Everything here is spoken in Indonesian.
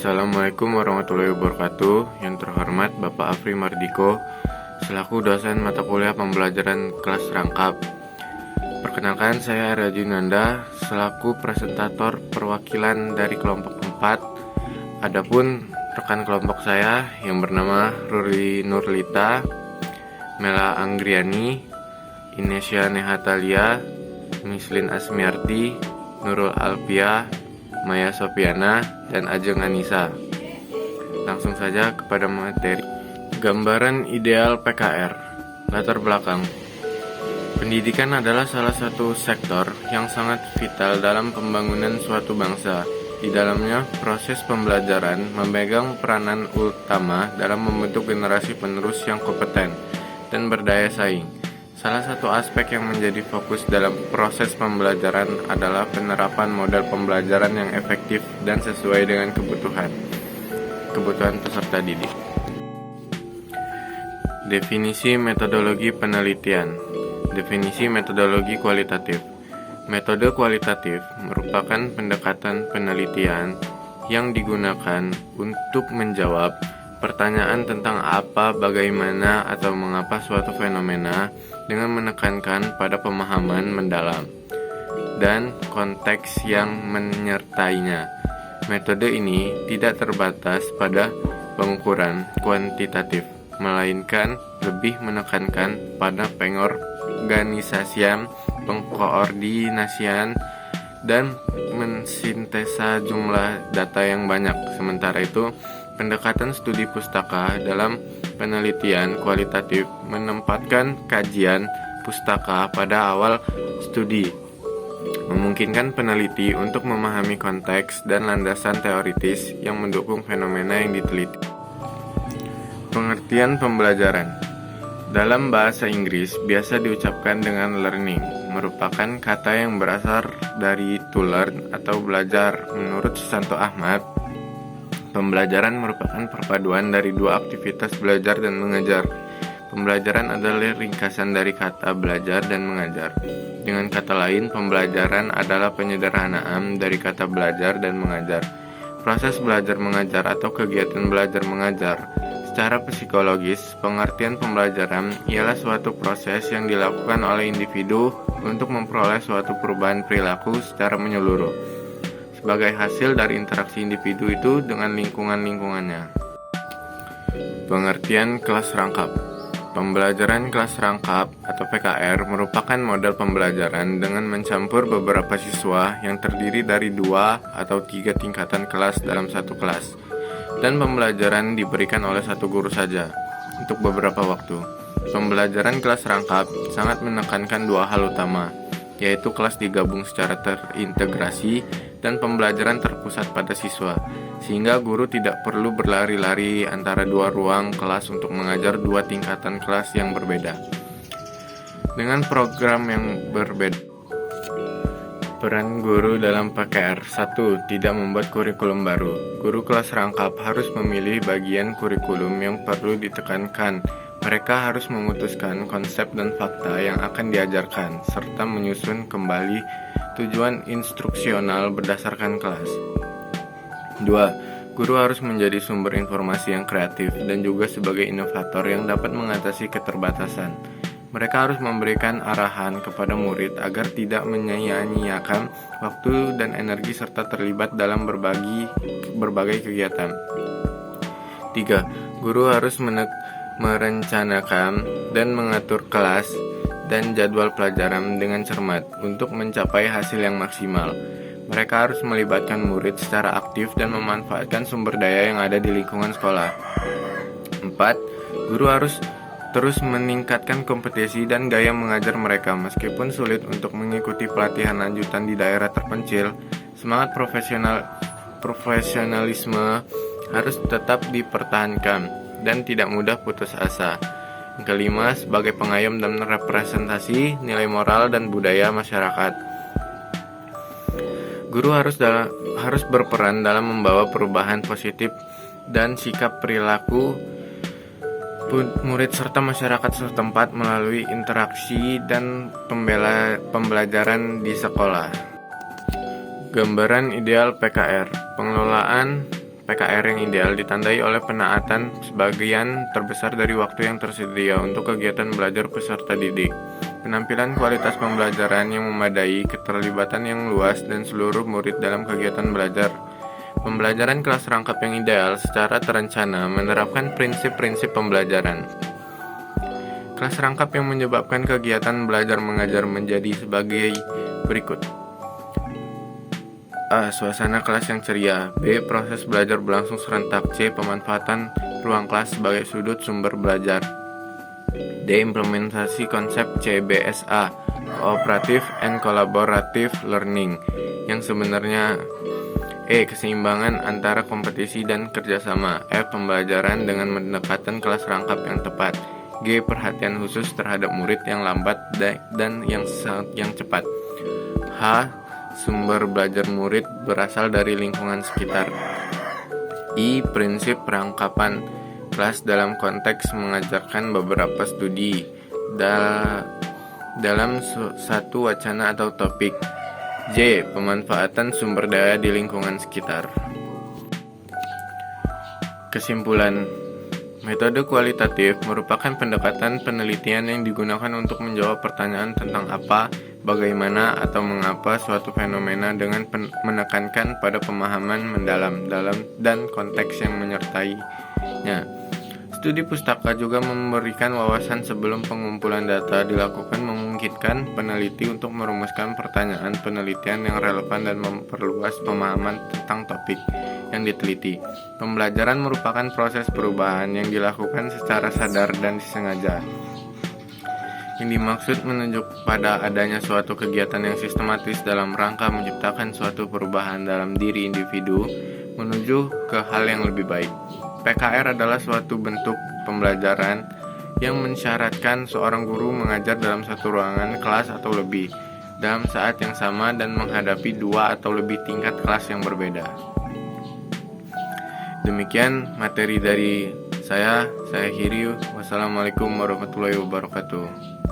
Assalamualaikum warahmatullahi wabarakatuh. Yang terhormat Bapak Afri Mardiko, selaku dosen mata kuliah pembelajaran kelas rangkap. Perkenalkan, saya Arya Junanda, selaku presentator perwakilan dari kelompok 4. Adapun rekan kelompok saya yang bernama Ruri Nurlita, Mela Anggriani, Inesya Nehatalia, Mislin Asmiarti, Nurul Alpia, Maya Sofiana, dan Ajeng Anissa. Langsung saja kepada materi. Gambaran ideal PKR. Latar belakang. Pendidikan adalah salah satu sektor yang sangat vital dalam pembangunan suatu bangsa. Di dalamnya, proses pembelajaran memegang peranan utama dalam membentuk generasi penerus yang kompeten dan berdaya saing. Salah satu aspek yang menjadi fokus dalam proses pembelajaran adalah penerapan model pembelajaran yang efektif dan sesuai dengan kebutuhan peserta didik. Definisi metodologi penelitian. Definisi metodologi kualitatif. Metode kualitatif merupakan pendekatan penelitian yang digunakan untuk menjawab pertanyaan tentang apa, bagaimana, atau mengapa suatu fenomena dengan menekankan pada pemahaman mendalam dan konteks yang menyertainya. Metode ini tidak terbatas pada pengukuran kuantitatif, melainkan lebih menekankan pada pengorganisasian, pengkoordinasian, dan mensintesa jumlah data yang banyak. Sementara itu, pendekatan studi pustaka dalam penelitian kualitatif menempatkan kajian pustaka pada awal studi, memungkinkan peneliti untuk memahami konteks dan landasan teoritis yang mendukung fenomena yang diteliti. Pengertian pembelajaran. Dalam bahasa Inggris biasa diucapkan dengan learning, merupakan kata yang berasal dari to learn atau belajar. Menurut Susanto Ahmad, pembelajaran merupakan perpaduan dari dua aktivitas belajar dan mengajar. Pembelajaran adalah ringkasan dari kata belajar dan mengajar. Dengan kata lain, pembelajaran adalah penyederhanaan dari kata belajar dan mengajar. Proses belajar mengajar atau kegiatan belajar mengajar. Secara psikologis, pengertian pembelajaran ialah suatu proses yang dilakukan oleh individu untuk memperoleh suatu perubahan perilaku secara menyeluruh, sebagai hasil dari interaksi individu itu dengan lingkungan-lingkungannya. Pengertian kelas rangkap. Pembelajaran kelas rangkap atau PKR merupakan model pembelajaran dengan mencampur beberapa siswa yang terdiri dari 2 atau 3 tingkatan kelas dalam satu kelas, dan pembelajaran diberikan oleh satu guru saja untuk beberapa waktu. Pembelajaran kelas rangkap sangat menekankan dua hal utama, yaitu kelas digabung secara terintegrasi dan pembelajaran terpusat pada siswa, sehingga guru tidak perlu berlari-lari antara dua ruang kelas untuk mengajar dua tingkatan kelas yang berbeda dengan program yang berbeda. Peran guru dalam PKR. 1. Tidak membuat kurikulum baru. Guru kelas rangkap harus memilih bagian kurikulum yang perlu ditekankan. Mereka harus memutuskan konsep dan fakta yang akan diajarkan, serta menyusun kembali tujuan instruksional berdasarkan kelas. 2. Guru harus menjadi sumber informasi yang kreatif dan juga sebagai inovator yang dapat mengatasi keterbatasan. Mereka harus memberikan arahan kepada murid agar tidak menyia-nyiakan waktu dan energi serta terlibat dalam berbagai kegiatan. 3. Guru harus merencanakan dan mengatur kelas dan jadwal pelajaran dengan cermat untuk mencapai hasil yang maksimal. Mereka harus melibatkan murid secara aktif dan memanfaatkan sumber daya yang ada di lingkungan sekolah. 4. Guru harus terus meningkatkan kompetisi dan gaya mengajar mereka. Meskipun sulit untuk mengikuti pelatihan lanjutan di daerah terpencil, semangat profesionalisme harus tetap dipertahankan dan tidak mudah putus asa. Yang kelima, sebagai pengayom dan representasi nilai moral dan budaya masyarakat. Guru harus berperan dalam membawa perubahan positif dan sikap perilaku murid serta masyarakat setempat melalui interaksi dan pembelajaran di sekolah. Gambaran ideal PKR. Pengelolaan PKR yang ideal ditandai oleh penaatan sebagian terbesar dari waktu yang tersedia untuk kegiatan belajar peserta didik, penampilan kualitas pembelajaran yang memadai, keterlibatan yang luas, dan seluruh murid dalam kegiatan belajar. Pembelajaran kelas rangkap yang ideal secara terencana menerapkan prinsip-prinsip pembelajaran. Kelas rangkap yang menyebabkan kegiatan belajar mengajar menjadi sebagai berikut. A. Suasana kelas yang ceria. B. Proses belajar berlangsung serentak. C. Pemanfaatan ruang kelas sebagai sudut sumber belajar. D. Implementasi konsep CBSA, Cooperative and Collaborative Learning, yang sebenarnya. E. Keseimbangan antara kompetisi dan kerjasama. F. Pembelajaran dengan pendekatan kelas rangkap yang tepat. G. Perhatian khusus terhadap murid yang lambat dan yang cepat. H. Sumber belajar murid berasal dari lingkungan sekitar. I. Prinsip perangkapan kelas dalam konteks mengajarkan beberapa studi dalam satu wacana atau topik. J. Pemanfaatan sumber daya di lingkungan sekitar. Kesimpulan, metode kualitatif merupakan pendekatan penelitian yang digunakan untuk menjawab pertanyaan tentang apa, bagaimana, atau mengapa suatu fenomena dengan menekankan pada pemahaman mendalam dan konteks yang menyertainya. Studi pustaka juga memberikan wawasan sebelum pengumpulan data dilakukan, memungkinkan peneliti untuk merumuskan pertanyaan penelitian yang relevan dan memperluas pemahaman tentang topik yang diteliti. Pembelajaran merupakan proses perubahan yang dilakukan secara sadar dan disengaja. Yang dimaksud menunjuk pada adanya suatu kegiatan yang sistematis dalam rangka menciptakan suatu perubahan dalam diri individu menuju ke hal yang lebih baik. PKR adalah suatu bentuk pembelajaran yang mensyaratkan seorang guru mengajar dalam satu ruangan kelas atau lebih dalam saat yang sama dan menghadapi 2 atau lebih tingkat kelas yang berbeda. Demikian materi dari saya akhiri. Wassalamualaikum warahmatullahi wabarakatuh.